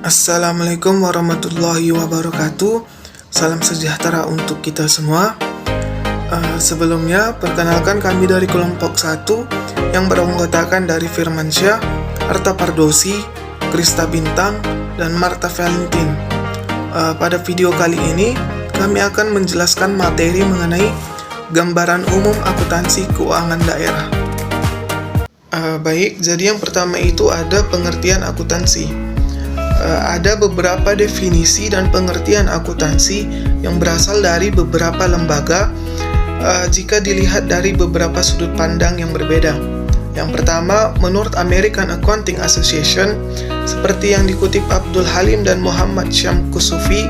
Assalamualaikum warahmatullahi wabarakatuh. Salam sejahtera untuk kita semua. Sebelumnya, perkenalkan kami dari kelompok 1 yang beranggotakan dari Firmansyah, Arta Pardosi, Krista Bintang, dan Marta Valentin. Pada video kali ini, kami akan menjelaskan materi mengenai gambaran umum akuntansi keuangan daerah. Baik, jadi yang pertama itu ada pengertian akuntansi. Ada beberapa definisi dan pengertian akuntansi yang berasal dari beberapa lembaga jika dilihat dari beberapa sudut pandang yang berbeda. Yang pertama, menurut American Accounting Association, seperti yang dikutip Abdul Halim dan Muhammad Syamkusufi,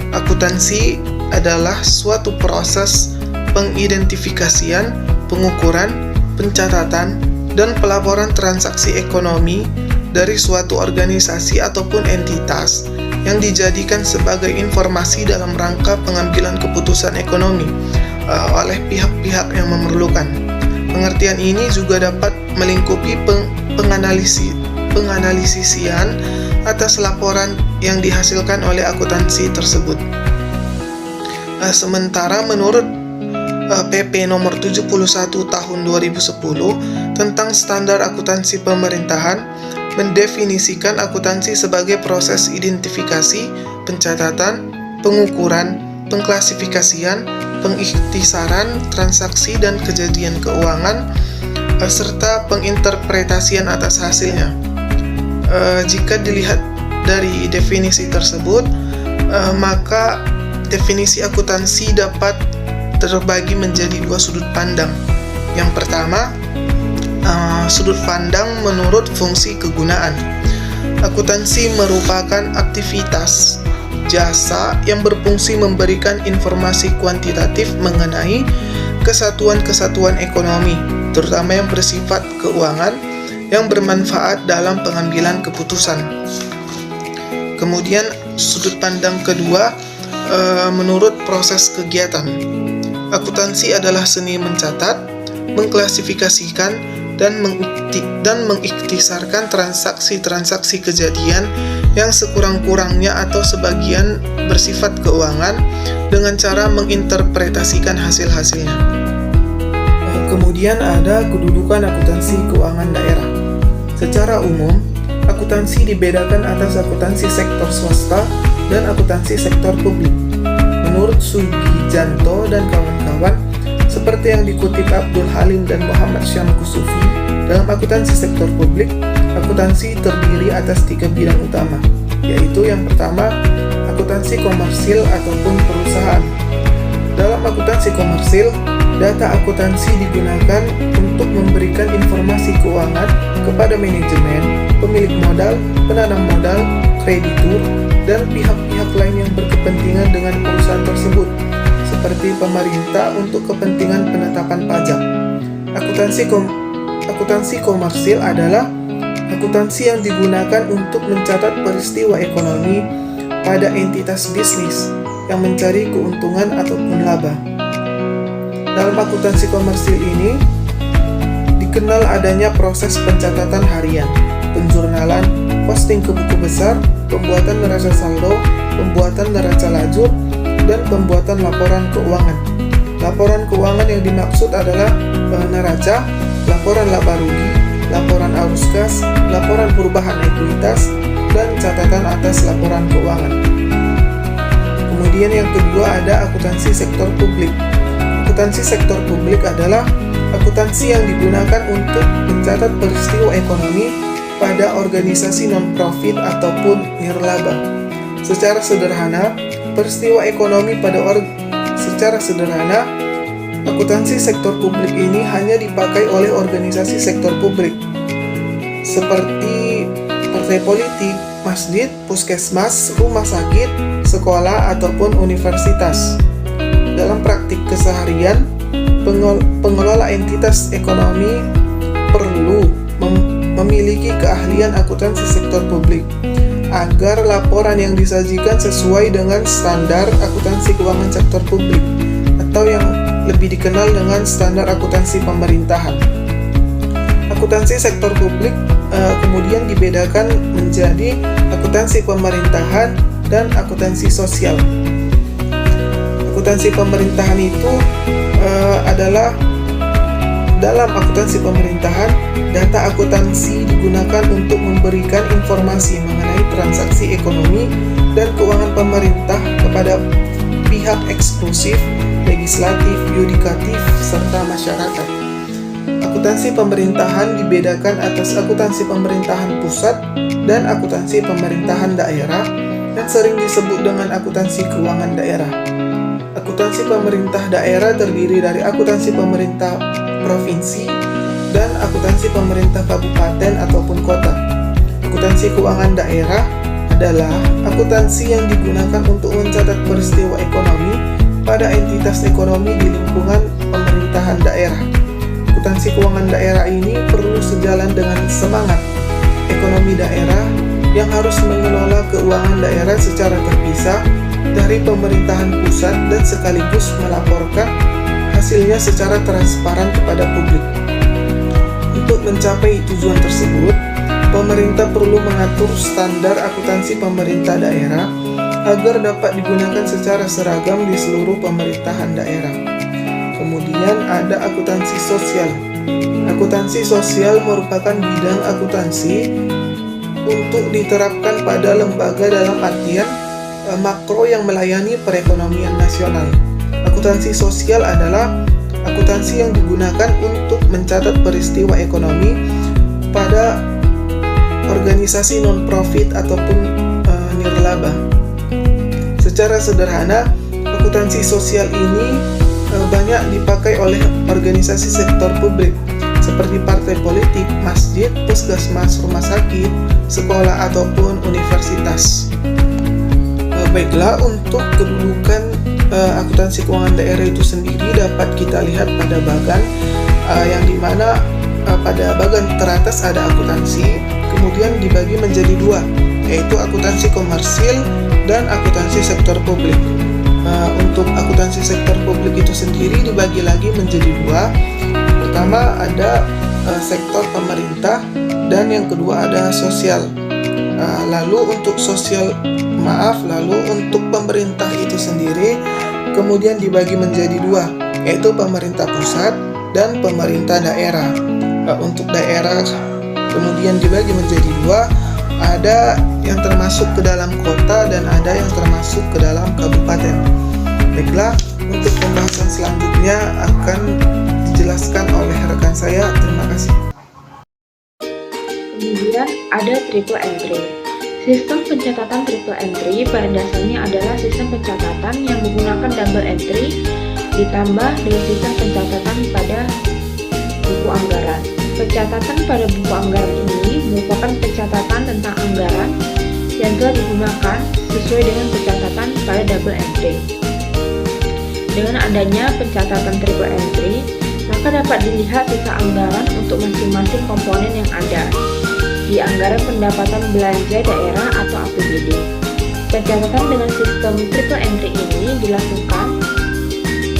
akuntansi adalah suatu proses pengidentifikasian, pengukuran, pencatatan, dan pelaporan transaksi ekonomi dari suatu organisasi ataupun entitas yang dijadikan sebagai informasi dalam rangka pengambilan keputusan ekonomi oleh pihak-pihak yang memerlukan. Pengertian ini juga dapat melingkupi penganalisisian atas laporan yang dihasilkan oleh akuntansi tersebut. Sementara menurut PP nomor 71 tahun 2010 tentang standar akuntansi pemerintahan mendefinisikan akuntansi sebagai proses identifikasi, pencatatan, pengukuran, pengklasifikasian, pengikhtisaran transaksi dan kejadian keuangan, serta penginterpretasian atas hasilnya. Jika dilihat dari definisi tersebut, maka definisi akuntansi dapat terbagi menjadi dua sudut pandang. Yang pertama, sudut pandang menurut fungsi kegunaan. Akuntansi merupakan aktivitas jasa yang berfungsi memberikan informasi kuantitatif mengenai kesatuan-kesatuan ekonomi, terutama yang bersifat keuangan yang bermanfaat dalam pengambilan keputusan. Kemudian sudut pandang kedua menurut proses kegiatan. Akuntansi adalah seni mencatat, mengklasifikasikan, dan mengikhtisarkan transaksi-transaksi kejadian yang sekurang-kurangnya atau sebagian bersifat keuangan dengan cara menginterpretasikan hasil-hasilnya. Kemudian ada kedudukan akuntansi keuangan daerah. Secara umum, akuntansi dibedakan atas akuntansi sektor swasta dan akuntansi sektor publik. Menurut Sugijanto dan kawan-kawan, seperti yang dikutip Abdul Halim dan Muhammad Syamkusufi, dalam akuntansi sektor publik, akuntansi terdiri atas 3 bidang utama, yaitu yang pertama, akuntansi komersil ataupun perusahaan. Dalam akuntansi komersil, data akuntansi digunakan untuk memberikan informasi keuangan kepada manajemen, pemilik modal, penanam modal, kreditur, dan pihak-pihak lain yang berkepentingan dengan perusahaan tersebut, seperti pemerintah untuk kepentingan penetapan pajak. Akuntansi komersil adalah akuntansi yang digunakan untuk mencatat peristiwa ekonomi pada entitas bisnis yang mencari keuntungan ataupun laba. Dalam akuntansi komersil ini dikenal adanya proses pencatatan harian, penjurnalan, posting ke buku besar, pembuatan neraca saldo, pembuatan neraca lajur, dan pembuatan laporan keuangan. Laporan keuangan yang dimaksud adalah neraca, laporan laba rugi, laporan arus kas, laporan perubahan ekuitas, dan catatan atas laporan keuangan. Kemudian yang kedua ada akuntansi sektor publik. Akuntansi sektor publik adalah akuntansi yang digunakan untuk mencatat peristiwa ekonomi pada organisasi non-profit ataupun nirlaba. Secara sederhana, akuntansi sektor publik ini hanya dipakai oleh organisasi sektor publik seperti partai politik, masjid, puskesmas, rumah sakit, sekolah, ataupun universitas. Dalam praktik keseharian, pengelola entitas ekonomi perlu memiliki keahlian akuntansi sektor publik agar laporan yang disajikan sesuai dengan standar akuntansi keuangan sektor publik atau yang lebih dikenal dengan standar akuntansi pemerintahan. Akuntansi sektor publik kemudian dibedakan menjadi akuntansi pemerintahan dan akuntansi sosial. Akuntansi pemerintahan itu adalah dalam akuntansi pemerintahan, data akuntansi digunakan untuk memberikan informasi mengenai transaksi ekonomi dan keuangan pemerintah kepada pihak eksklusif, legislatif, yudikatif, serta masyarakat. Akuntansi pemerintahan dibedakan atas akuntansi pemerintahan pusat dan akuntansi pemerintahan daerah yang sering disebut dengan akuntansi keuangan daerah. Akuntansi pemerintah daerah terdiri dari akuntansi pemerintah provinsi dan akuntansi pemerintah kabupaten ataupun kota. Akuntansi keuangan daerah adalah akuntansi yang digunakan untuk mencatat peristiwa ekonomi pada entitas ekonomi di lingkungan pemerintahan daerah. Akuntansi keuangan daerah ini perlu sejalan dengan semangat ekonomi daerah yang harus mengelola keuangan daerah secara terpisah dari pemerintahan pusat dan sekaligus melaporkan hasilnya secara transparan kepada publik. Untuk mencapai tujuan tersebut, pemerintah perlu mengatur standar akuntansi pemerintah daerah agar dapat digunakan secara seragam di seluruh pemerintahan daerah. Kemudian ada akuntansi sosial. Akuntansi sosial merupakan bidang akuntansi untuk diterapkan pada lembaga dalam artian makro yang melayani perekonomian nasional. Akuntansi sosial adalah akuntansi yang digunakan untuk mencatat peristiwa ekonomi pada organisasi non-profit ataupun nirlaba. Secara sederhana, akuntansi sosial ini banyak dipakai oleh organisasi sektor publik seperti partai politik, masjid, puskesmas, rumah sakit, sekolah ataupun universitas. Baiklah, untuk kedudukan akuntansi keuangan daerah itu sendiri dapat kita lihat pada bagan yang dimana pada bagan teratas ada akuntansi, kemudian dibagi menjadi dua, yaitu akuntansi komersil dan akuntansi sektor publik. Untuk akuntansi sektor publik itu sendiri dibagi lagi menjadi dua. Pertama ada sektor pemerintah dan yang kedua ada sosial. Lalu untuk pemerintah itu sendiri kemudian dibagi menjadi dua, yaitu pemerintah pusat dan pemerintah daerah. Untuk daerah kemudian dibagi menjadi dua, ada yang termasuk ke dalam kota dan ada yang termasuk ke dalam kabupaten. Baiklah, untuk pembahasan selanjutnya akan dijelaskan oleh rekan saya. Terima kasih. Kemudian ada triple entry. Sistem pencatatan triple entry pada dasarnya adalah sistem pencatatan yang menggunakan double entry ditambah dengan sistem pencatatan pada buku anggaran. Pencatatan pada buku anggaran ini merupakan pencatatan tentang anggaran yang telah digunakan sesuai dengan pencatatan pada double entry. Dengan adanya pencatatan triple entry, maka dapat dilihat sisa anggaran untuk masing-masing komponen yang ada di anggaran pendapatan belanja daerah atau APBD. Pencatatan dengan sistem triple entry ini dilakukan,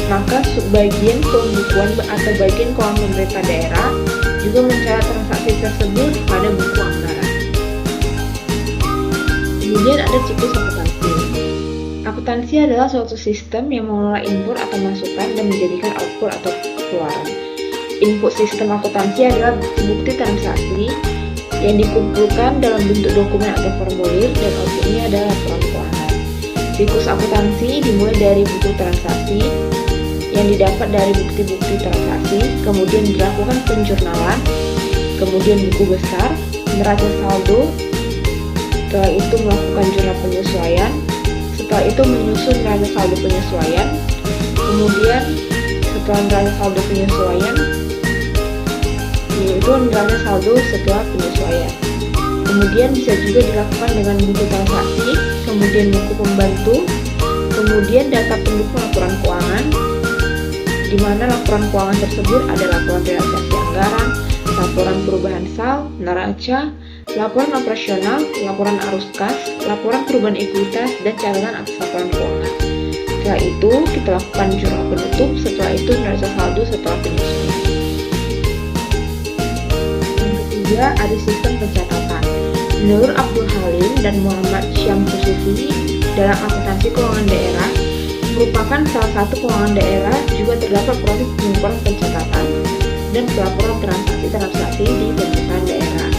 maka subbagian pembukuan atau bagian keuangan pemerintah daerah juga mencatat transaksi tersebut pada buku anggaran. Kemudian ada siklus akuntansi. Akuntansi adalah suatu sistem yang mengelola input atau masukan dan menjadikan output atau keluaran. Input sistem akuntansi adalah bukti transaksi yang dikumpulkan dalam bentuk dokumen atau formulir dan outputnya adalah laporan keuangan. Siklus akuntansi dimulai dari buku transaksi yang didapat dari bukti-bukti transaksi, kemudian dilakukan penjurnalan, kemudian buku besar, neraca saldo, setelah itu melakukan jurnal penyesuaian, setelah itu menyusun neraca saldo penyesuaian, kemudian setelah neraca saldo penyesuaian, yaitu neraca saldo setelah penyesuaian. Kemudian bisa juga dilakukan dengan buku transaksi, kemudian buku pembantu, kemudian data pendukung laporan keuangan, di mana laporan keuangan tersebut ada laporan realisasi anggaran, laporan perubahan sal, neraca, laporan operasional, laporan arus kas, laporan perubahan ekuitas, dan catatan atas laporan keuangan. Setelah itu, kita lakukan jurnal penutup, setelah itu neraca saldo setelah penyesuaian. ketiga ada sistem pencatatan. Menurut Abdul Halim dan Muhammad Syamsufi dalam akuntansi keuangan daerah, merupakan salah satu keuangan daerah juga terdapat proses pengumpulan pencatatan dan pelaporan transaksi-transaksi di pemerintahan daerah.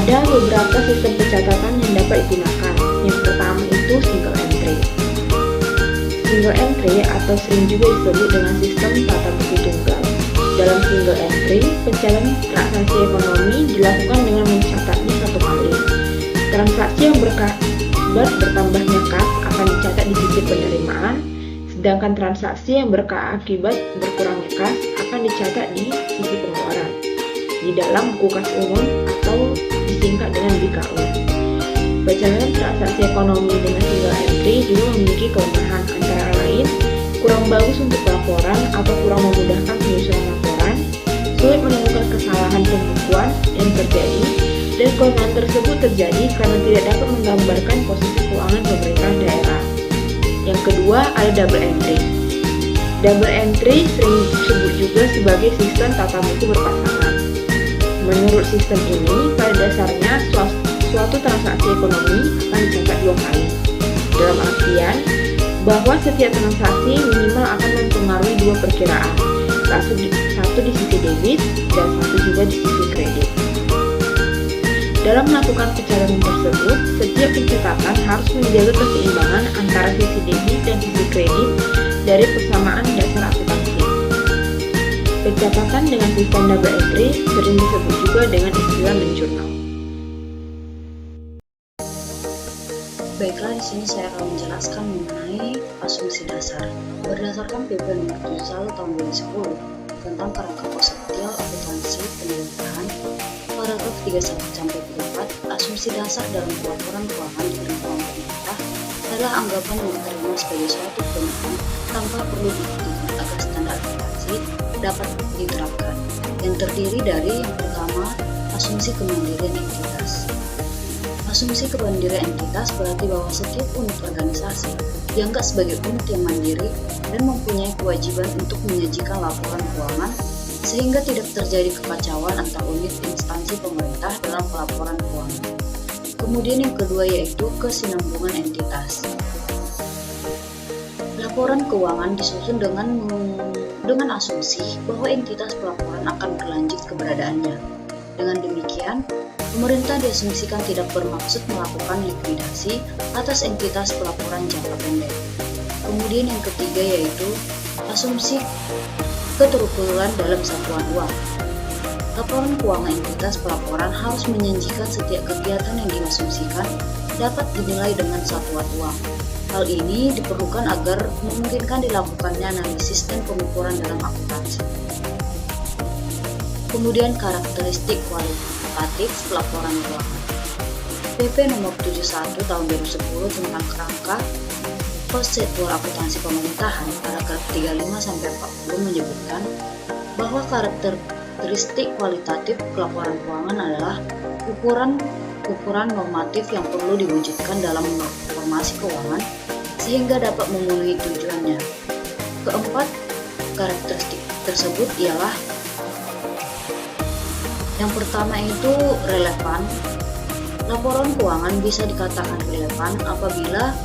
Ada beberapa sistem pencatatan yang dapat digunakan. Yang pertama itu single entry. Single entry atau sering juga disebut dengan sistem tata buku tunggal. Dalam single entry, pencatatan transaksi ekonomi dilakukan dengan mencatatnya satu kali. Transaksi yang berakibat bertambahnya kas akan dicatat di sisi penerimaan, sedangkan transaksi yang berakibat berkurangnya kas akan dicatat di sisi pengeluaran di dalam buku kas umum atau disingkat dengan BKU. Pencatatan transaksi ekonomi dengan single entry juga memiliki kelemahan, antara lain kurang bagus untuk laporan atau kurang memudahkan penyusunan laporan, sulit menemukan kesalahan pembukuan yang terjadi, dan kelemahan tersebut terjadi karena tidak dapat menggambarkan posisi keuangan pemerintah daerah. Yang kedua ada double entry. Double entry sering disebut juga sebagai sistem tata buku berpasangan. Menurut sistem ini, pada dasarnya suatu transaksi ekonomi akan dicatat dua kali. Dalam artian bahwa setiap transaksi minimal akan mempengaruhi dua perkiraan, satu di sisi debit dan satu juga di sisi kredit. Dalam melakukan pencatatan tersebut, setiap pencatatan harus menjaga keseimbangan antara sisi debit dan sisi kredit dari persamaan dasar akuntansi. Pencatatan dengan sistem double entry sering disebut juga dengan istilah menjurnal. Baiklah, di sini saya akan menjelaskan mengenai asumsi dasar. Berdasarkan PP nomor 71 tahun 2010 tentang kerangka konseptual akuntansi pemerintahan, paragraf 31-34, asumsi dasar dalam pelaporan keuangan di lingkungan pemerintah adalah anggapan yang diterima sebagai suatu kebenaran tanpa perlu dibuktikan agar standar akuntansi dapat diterapkan, yang terdiri dari yang pertama, asumsi kemandirian entitas. Asumsi kemandirian entitas berarti bahwa setiap unit organisasi dianggap sebagai unit yang mandiri dan mempunyai kewajiban untuk menyajikan laporan keuangan sehingga tidak terjadi kekacauan antar unit instansi pemerintah dalam pelaporan keuangan. Kemudian yang kedua yaitu kesinambungan entitas. Laporan keuangan disusun dengan asumsi bahwa entitas pelaporan akan berlanjut keberadaannya. Dengan demikian, pemerintah diasumsikan tidak bermaksud melakukan likuidasi atas entitas pelaporan jangka pendek. Kemudian yang ketiga yaitu asumsi keterukuran dalam satuan uang. Laporan keuangan entitas pelaporan harus menjanjikan setiap kegiatan yang diasumsikan dapat dinilai dengan satuan uang. Hal ini diperlukan agar memungkinkan dilakukannya analisis dan pengukuran dalam akuntansi. Kemudian karakteristik kualitatif pelaporan keuangan. PP nomor 71 tahun 2010 tentang kerangka konseptual akuntansi pemerintahan paragraf 35-40 menyebutkan bahwa karakteristik kualitatif pelaporan keuangan adalah ukuran normatif yang perlu diwujudkan dalam informasi keuangan sehingga dapat memenuhi tujuannya. Keempat, karakteristik tersebut ialah yang pertama itu relevan. Laporan keuangan bisa dikatakan relevan apabila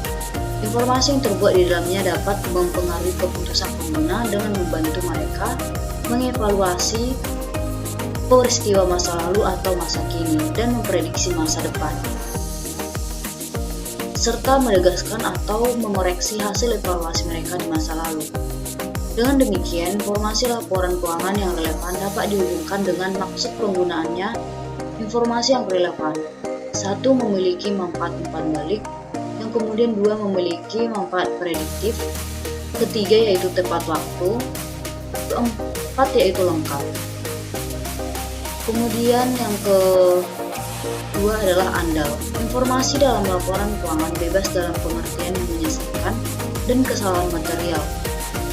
informasi yang terbuat di dalamnya dapat mempengaruhi keputusan pengguna dengan membantu mereka mengevaluasi peristiwa masa lalu atau masa kini dan memprediksi masa depan, serta menegaskan atau mengoreksi hasil evaluasi mereka di masa lalu. Dengan demikian, informasi laporan keuangan yang relevan dapat dihubungkan dengan maksud penggunaannya. Informasi yang relevan, satu, memiliki manfaat umpan balik, yang kemudian dua, memiliki manfaat prediktif, ketiga yaitu tepat waktu, keempat yaitu lengkap. Kemudian yang kedua adalah andal. Informasi dalam laporan keuangan bebas dalam pengertian yang menyelesaikan dan kesalahan material,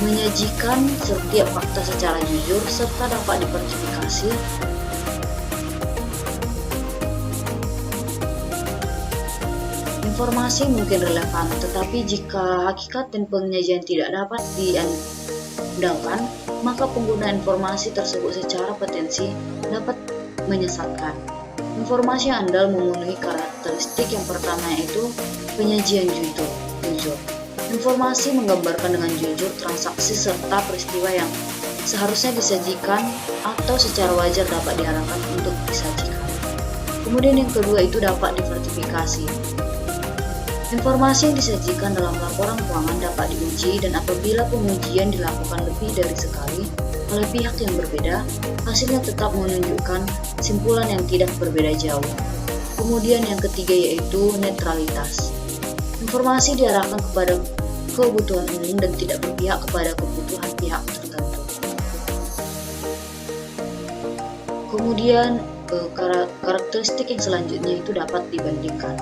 menyajikan setiap fakta secara jujur serta dapat diverifikasi. Informasi mungkin relevan, tetapi jika hakikat dan penyajian tidak dapat diandalkan, maka penggunaan informasi tersebut secara potensi dapat menyesatkan. Informasi yang andal memenuhi karakteristik yang pertama, yaitu penyajian jujur. Informasi menggambarkan dengan jujur transaksi serta peristiwa yang seharusnya disajikan atau secara wajar dapat diharapkan untuk disajikan. Kemudian yang kedua itu dapat diversifikasi. Informasi yang disajikan dalam laporan keuangan dapat diuji, dan apabila pengujian dilakukan lebih dari sekali oleh pihak yang berbeda, hasilnya tetap menunjukkan kesimpulan yang tidak berbeda jauh. Kemudian yang ketiga yaitu netralitas. Informasi diarahkan kepada kebutuhan umum dan tidak berpihak kepada kebutuhan pihak tertentu. Kemudian karakteristik yang selanjutnya itu dapat dibandingkan.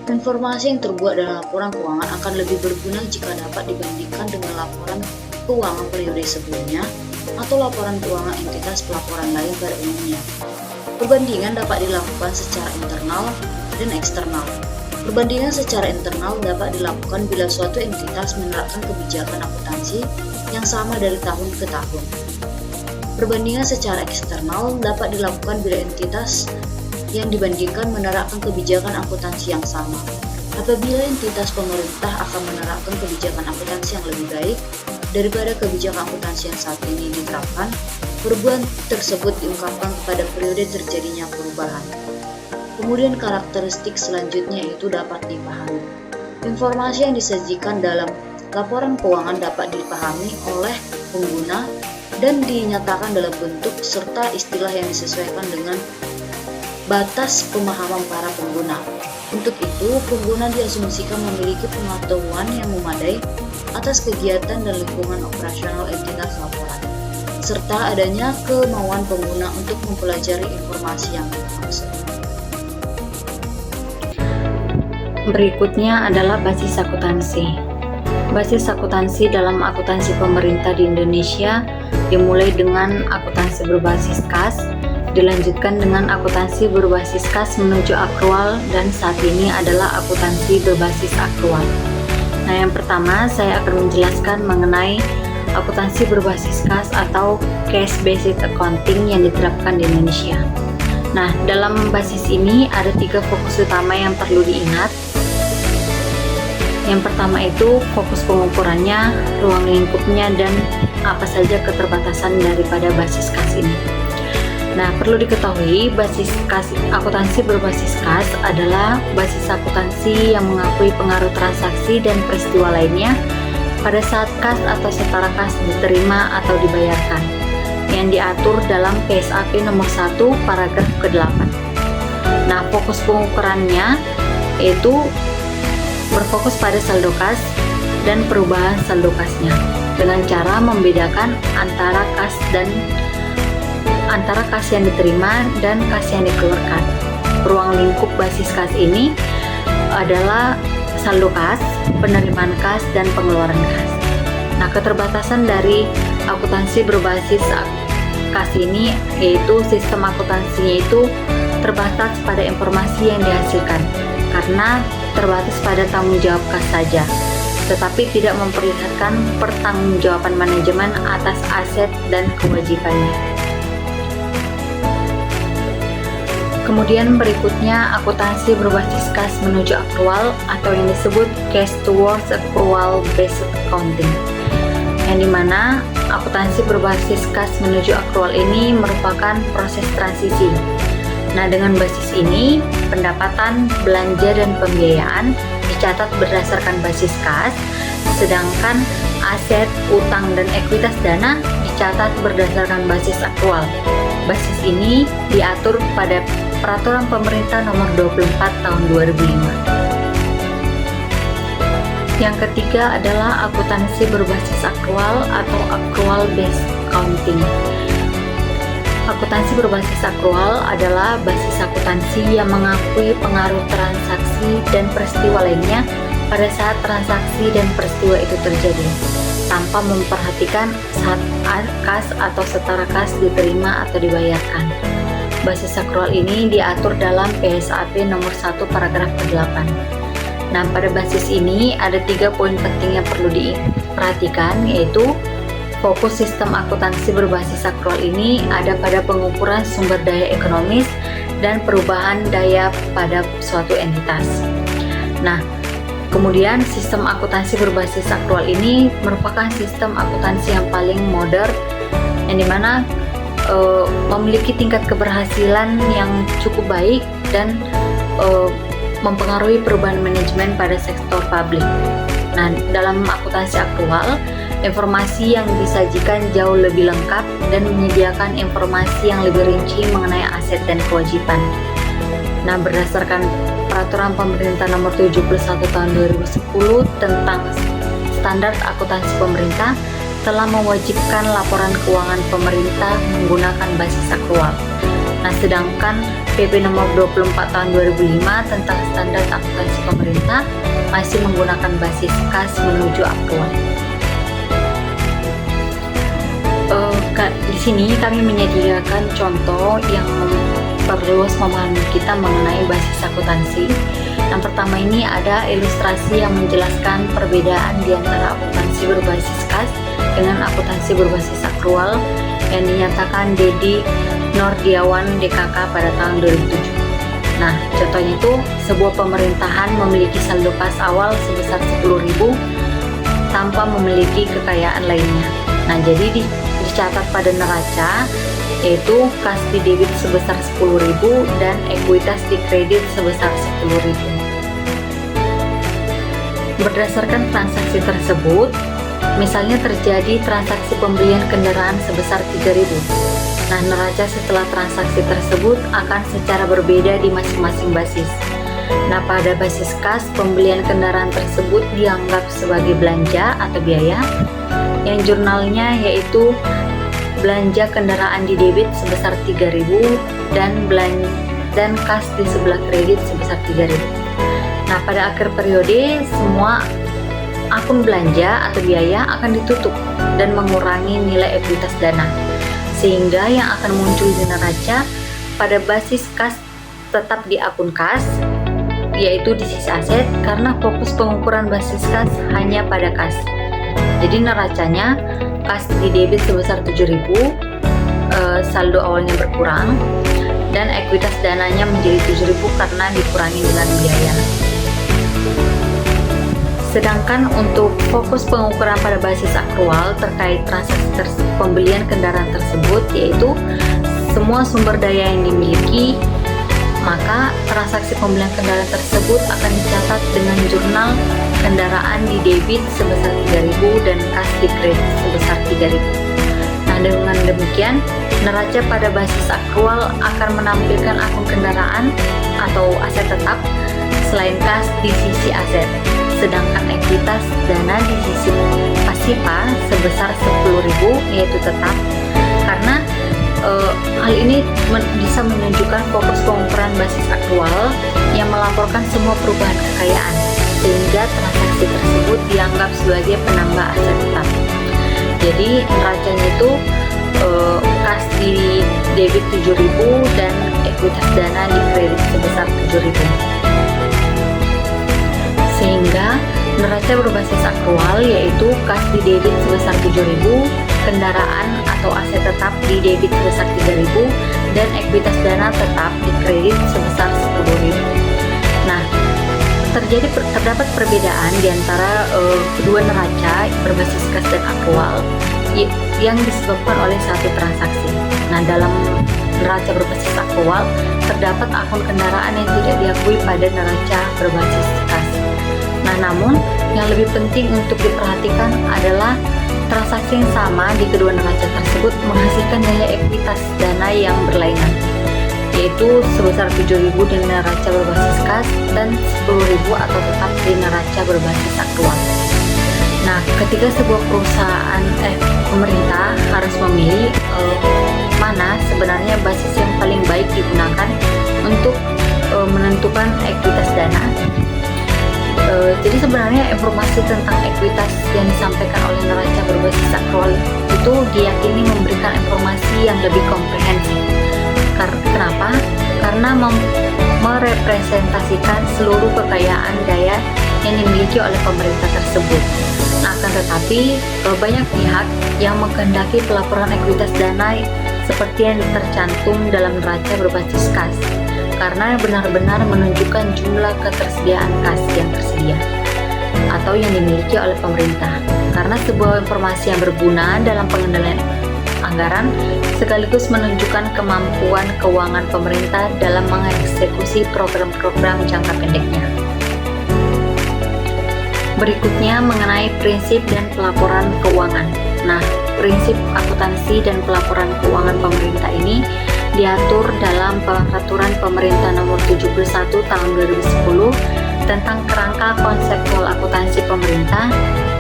Informasi yang terbuat dalam laporan keuangan akan lebih berguna jika dapat dibandingkan dengan laporan keuangan periode sebelumnya atau laporan keuangan entitas pelaporan lain pada umumnya. Perbandingan dapat dilakukan secara internal dan eksternal. Perbandingan secara internal dapat dilakukan bila suatu entitas menerapkan kebijakan akuntansi yang sama dari tahun ke tahun. Perbandingan secara eksternal dapat dilakukan bila entitas yang dibandingkan menerapkan kebijakan akuntansi yang sama. Apabila entitas pemerintah akan menerapkan kebijakan akuntansi yang lebih baik daripada kebijakan akuntansi yang saat ini diterapkan, perubahan tersebut diungkapkan kepada periode terjadinya perubahan. Kemudian karakteristik selanjutnya itu dapat dipahami. Informasi yang disajikan dalam laporan keuangan dapat dipahami oleh pengguna dan dinyatakan dalam bentuk serta istilah yang disesuaikan dengan batas pemahaman para pengguna. Untuk itu, pengguna diasumsikan memiliki pengetahuan yang memadai atas kegiatan dan lingkungan operasional entitas laporan, serta adanya kemauan pengguna untuk mempelajari informasi yang dimaksud. Berikutnya adalah basis akuntansi. Basis akuntansi dalam akuntansi pemerintah di Indonesia dimulai dengan akuntansi berbasis kas, dilanjutkan dengan akuntansi berbasis kas menuju akrual, dan saat ini adalah akuntansi berbasis akrual. Nah, yang pertama saya akan menjelaskan mengenai akuntansi berbasis kas atau cash based accounting yang diterapkan di Indonesia. Nah, dalam basis ini ada 3 fokus utama yang perlu diingat. Yang pertama itu fokus pengukurannya, ruang lingkupnya, dan apa saja keterbatasan daripada basis kas ini. Nah, perlu diketahui basis kas akuntansi berbasis kas adalah basis akuntansi yang mengakui pengaruh transaksi dan peristiwa lainnya pada saat kas atau setara kas diterima atau dibayarkan, yang diatur dalam PSAP nomor 1 paragraf ke-8. Nah, fokus pengukurannya yaitu berfokus pada saldo kas dan perubahan saldo kasnya dengan cara membedakan antara kas yang diterima dan kas yang dikeluarkan. Ruang lingkup basis kas ini adalah saldo kas, penerimaan kas, dan pengeluaran kas. Nah, keterbatasan dari akuntansi berbasis kas ini yaitu sistem akuntansinya itu terbatas pada informasi yang dihasilkan karena terbatas pada tanggung jawab kas saja, tetapi tidak memperlihatkan pertanggungjawaban manajemen atas aset dan kewajibannya. Kemudian berikutnya akuntansi berbasis kas menuju akrual atau yang disebut cash towards accrual based accounting, yang dimana akuntansi berbasis kas menuju akrual ini merupakan proses transisi. Nah, dengan basis ini pendapatan, belanja, dan pembiayaan dicatat berdasarkan basis kas, sedangkan aset, utang, dan ekuitas dana dicatat berdasarkan basis akrual. Basis ini diatur pada Peraturan Pemerintah Nomor 24 Tahun 2005. Yang ketiga adalah akuntansi berbasis akrual atau accrual based accounting. Akuntansi berbasis akrual adalah basis akuntansi yang mengakui pengaruh transaksi dan peristiwa lainnya pada saat transaksi dan peristiwa itu terjadi, tanpa memperhatikan saat kas atau setara kas diterima atau dibayarkan. Basis akrual ini diatur dalam PSAP nomor 1 paragraf ke-8. Nah, pada basis ini ada 3 poin penting yang perlu diperhatikan, yaitu fokus sistem akuntansi berbasis akrual ini ada pada pengukuran sumber daya ekonomis dan perubahan daya pada suatu entitas. Nah, kemudian sistem akuntansi berbasis akrual ini merupakan sistem akuntansi yang paling modern, yang dimana memiliki tingkat keberhasilan yang cukup baik dan mempengaruhi perubahan manajemen pada sektor publik. Nah, dalam akuntansi akrual, informasi yang disajikan jauh lebih lengkap dan menyediakan informasi yang lebih rinci mengenai aset dan kewajiban. Nah, berdasarkan Peraturan Pemerintah Nomor 71 Tahun 2010 tentang Standar Akuntansi Pemerintah telah mewajibkan laporan keuangan pemerintah menggunakan basis akrual. Nah, sedangkan PP Nomor 24 Tahun 2005 tentang Standar Akuntansi Pemerintah masih menggunakan basis kas menuju akrual. Di sini kami menyediakan contoh yang memperluas pemahaman kita mengenai basis akuntansi. Yang pertama ini ada ilustrasi yang menjelaskan perbedaan di antara akuntansi berbasis kas dengan akuntansi berbasis akrual yang dinyatakan Dedi Nordiawan DKK pada tahun 2007. Nah, contohnya itu sebuah pemerintahan memiliki saldo kas awal sebesar 10.000 tanpa memiliki kekayaan lainnya. Nah, jadi dicatat pada neraca yaitu kas di debit sebesar 10.000 dan ekuitas di kredit sebesar 10.000. Berdasarkan transaksi tersebut, misalnya terjadi transaksi pembelian kendaraan sebesar 3.000. Nah, neraca setelah transaksi tersebut akan secara berbeda di masing-masing basis. Nah, pada basis kas, pembelian kendaraan tersebut dianggap sebagai belanja atau biaya, yang jurnalnya yaitu belanja kendaraan di debit sebesar 3.000 dan kas di sebelah kredit sebesar 3.000. Nah, pada akhir periode semua akun belanja atau biaya akan ditutup dan mengurangi nilai ekuitas dana, sehingga yang akan muncul di neraca pada basis kas tetap di akun kas, yaitu di sisi aset, karena fokus pengukuran basis kas hanya pada kas. Jadi neracanya kas di debit sebesar 7.000, saldo awalnya berkurang dan ekuitas dananya menjadi 7.000 karena dikurangi dengan biaya. Sedangkan untuk fokus pengukuran pada basis akrual terkait transaksi pembelian kendaraan tersebut, yaitu semua sumber daya yang dimiliki, maka transaksi pembelian kendaraan tersebut akan dicatat dengan jurnal kendaraan di debit sebesar 3.000 dan kas di kredit sebesar 3.000. Nah, dengan demikian, neraca pada basis akrual akan menampilkan akun kendaraan atau aset tetap selain kas di sisi aset, sedangkan ekuitas dana di sisi pasifa sebesar 10.000 yaitu tetap, karena hal ini bisa menunjukkan fokus pengukuran basis akrual yang melaporkan semua perubahan kekayaan, sehingga transaksi tersebut dianggap sebagai penambah aset tetap. Jadi neracanya itu kas di debit 7.000 dan ekuitas dana di kredit sebesar 7.000. Sehingga neraca berbasis akrual yaitu kas di debit sebesar 7.000, kendaraan atau aset tetap di debit sebesar 3.000 dan ekuitas dana tetap di kredit sebesar 10.000. Nah, terdapat perbedaan di antara kedua neraca berbasis kas dan akrual yang disebabkan oleh satu transaksi. Nah, dalam neraca berbasis akrual terdapat akun kendaraan yang tidak diakui pada neraca berbasis kas. Nah, namun yang lebih penting untuk diperhatikan adalah transaksi yang sama di kedua neraca tersebut menghasilkan nilai ekuitas dana yang berlainan, yaitu sebesar 7.000 di neraca berbasis kas dan 10.000 atau tetap di neraca berbasis akrual. Nah, ketika sebuah perusahaan pemerintah harus memilih mana sebenarnya basis yang paling baik digunakan untuk menentukan ekuitas dana. Jadi sebenarnya informasi tentang ekuitas yang disampaikan oleh neraca berbasis akrual itu diyakini memberikan informasi yang lebih komprehensif. Kenapa? Karena merepresentasikan seluruh kekayaan daya yang dimiliki oleh pemerintah tersebut. Akan tetapi banyak pihak yang menghendaki pelaporan ekuitas dana seperti yang tercantum dalam neraca berbasis kas, karena benar-benar menunjukkan jumlah ketersediaan kas yang tersedia atau yang dimiliki oleh pemerintah, karena sebuah informasi yang berguna dalam pengendalian anggaran sekaligus menunjukkan kemampuan keuangan pemerintah dalam mengeksekusi program-program jangka pendeknya. Berikutnya mengenai prinsip dan pelaporan keuangan. Nah, prinsip akuntansi dan pelaporan keuangan pemerintah ini diatur dalam Peraturan Pemerintah Nomor 71 Tahun 2010 tentang kerangka konseptual akuntansi pemerintah,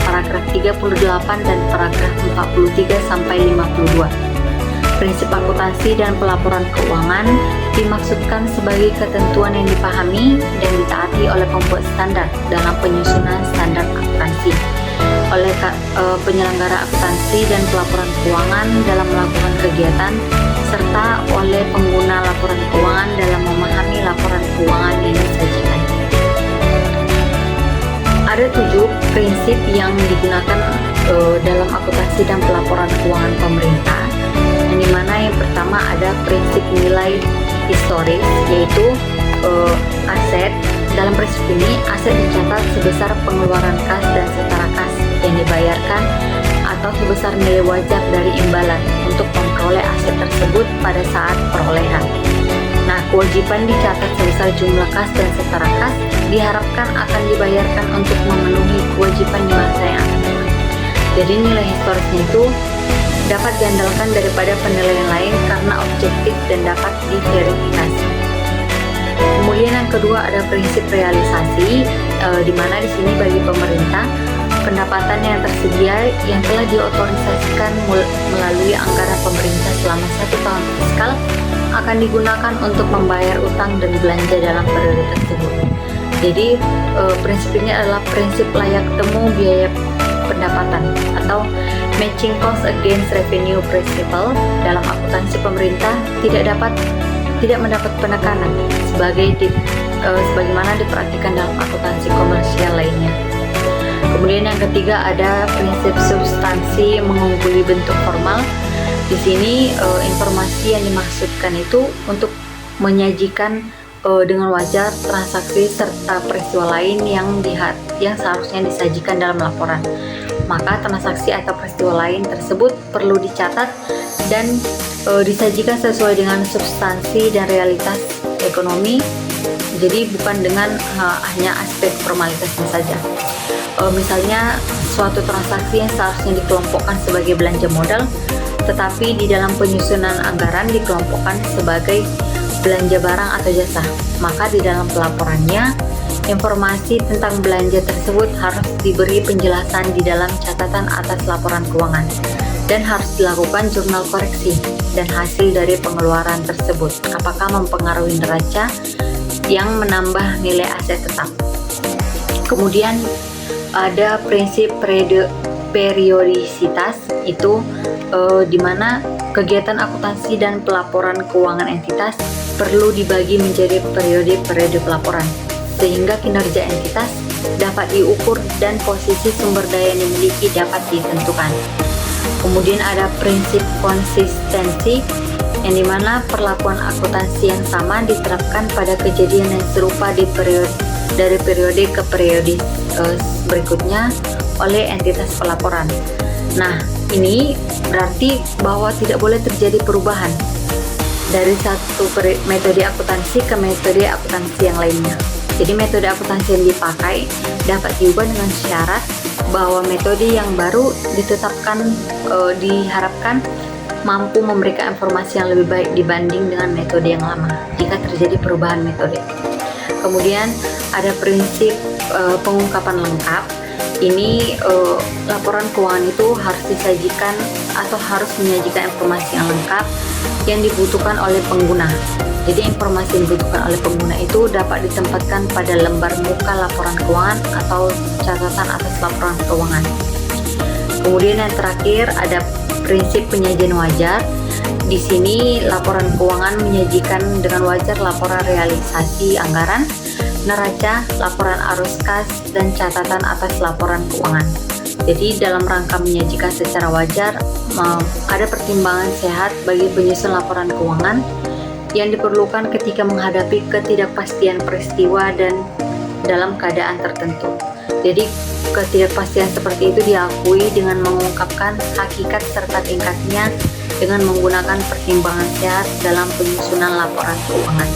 paragraf 38 dan paragraf 43 sampai 52. Prinsip akuntansi dan pelaporan keuangan dimaksudkan sebagai ketentuan yang dipahami dan ditaati oleh pembuat standar dalam penyusunan standar akuntansi, oleh penyelenggara akuntansi dan pelaporan keuangan dalam melakukan kegiatan, serta oleh pengguna laporan keuangan dalam memahami laporan keuangan yang disajikan. Ada 7 prinsip yang digunakan dalam akuntansi dan pelaporan keuangan pemerintah, yang dimana yang pertama ada prinsip nilai historis, yaitu aset. Dalam prinsip ini, aset dicatat sebesar pengeluaran kas dan setara kas yang dibayarkan atau sebesar nilai wajar dari imbalan untuk memperoleh aset tersebut pada saat perolehan. Nah, kewajiban dicatat sebesar jumlah kas dan setara kas diharapkan akan dibayarkan untuk memenuhi kewajiban di masa yang akan datang. Jadi nilai historisnya itu dapat diandalkan daripada penilaian lain karena objektif dan dapat diverifikasi. Kemudian yang kedua ada prinsip realisasi, di mana di sini bagi pemerintah pendapatan yang tersedia yang telah diotorisasikan melalui anggaran pemerintah selama 1 tahun fiskal akan digunakan untuk membayar utang dan belanja dalam periode tersebut. Jadi prinsip ini adalah prinsip layak temu biaya pendapatan atau matching cost against revenue principle dalam akuntansi pemerintah tidak mendapat penekanan sebagaimana diperhatikan dalam akuntansi komersial lainnya. Kemudian yang ketiga ada prinsip substansi mengungguli bentuk formal. Di sini informasi yang dimaksudkan itu untuk menyajikan dengan wajar transaksi serta peristiwa lain yang seharusnya disajikan dalam laporan. Maka transaksi atau peristiwa lain tersebut perlu dicatat dan disajikan sesuai dengan substansi dan realitas ekonomi. Jadi bukan dengan hanya aspek formalitasnya saja. Misalnya suatu transaksi yang seharusnya dikelompokkan sebagai belanja modal, tetapi di dalam penyusunan anggaran dikelompokkan sebagai belanja barang atau jasa. Maka di dalam pelaporannya, informasi tentang belanja tersebut harus diberi penjelasan di dalam catatan atas laporan keuangan dan harus dilakukan jurnal koreksi dan hasil dari pengeluaran tersebut apakah mempengaruhi neraca yang menambah nilai aset tetap. Kemudian ada prinsip periodisitas, itu di mana kegiatan akuntansi dan pelaporan keuangan entitas perlu dibagi menjadi periode-periode pelaporan sehingga kinerja entitas dapat diukur dan posisi sumber daya yang dimiliki dapat ditentukan. Kemudian ada prinsip konsistensi, yang dimana perlakuan akuntansi yang sama diterapkan pada kejadian yang serupa dari periode ke periode berikutnya oleh entitas pelaporan. Nah, ini berarti bahwa tidak boleh terjadi perubahan dari satu metode akuntansi ke metode akuntansi yang lainnya. Jadi metode akuntansi yang dipakai dapat diubah dengan syarat bahwa metode yang baru ditetapkan diharapkan mampu memberikan informasi yang lebih baik dibanding dengan metode yang lama jika terjadi perubahan metode. Kemudian ada prinsip pengungkapan lengkap. Ini laporan keuangan itu harus disajikan atau harus menyajikan informasi yang lengkap yang dibutuhkan oleh pengguna. Jadi informasi yang dibutuhkan oleh pengguna itu dapat ditempatkan pada lembar muka laporan keuangan atau catatan atas laporan keuangan. Kemudian yang terakhir ada prinsip penyajian wajar. Di sini laporan keuangan menyajikan dengan wajar laporan realisasi anggaran, neraca, laporan arus kas, dan catatan atas laporan keuangan. Jadi dalam rangka menyajikan secara wajar, ada pertimbangan sehat bagi penyusun laporan keuangan yang diperlukan ketika menghadapi ketidakpastian peristiwa dan dalam keadaan tertentu. Jadi ketidakpastian seperti itu diakui dengan mengungkapkan hakikat serta tingkatnya dengan menggunakan pertimbangan sehat dalam penyusunan laporan keuangan.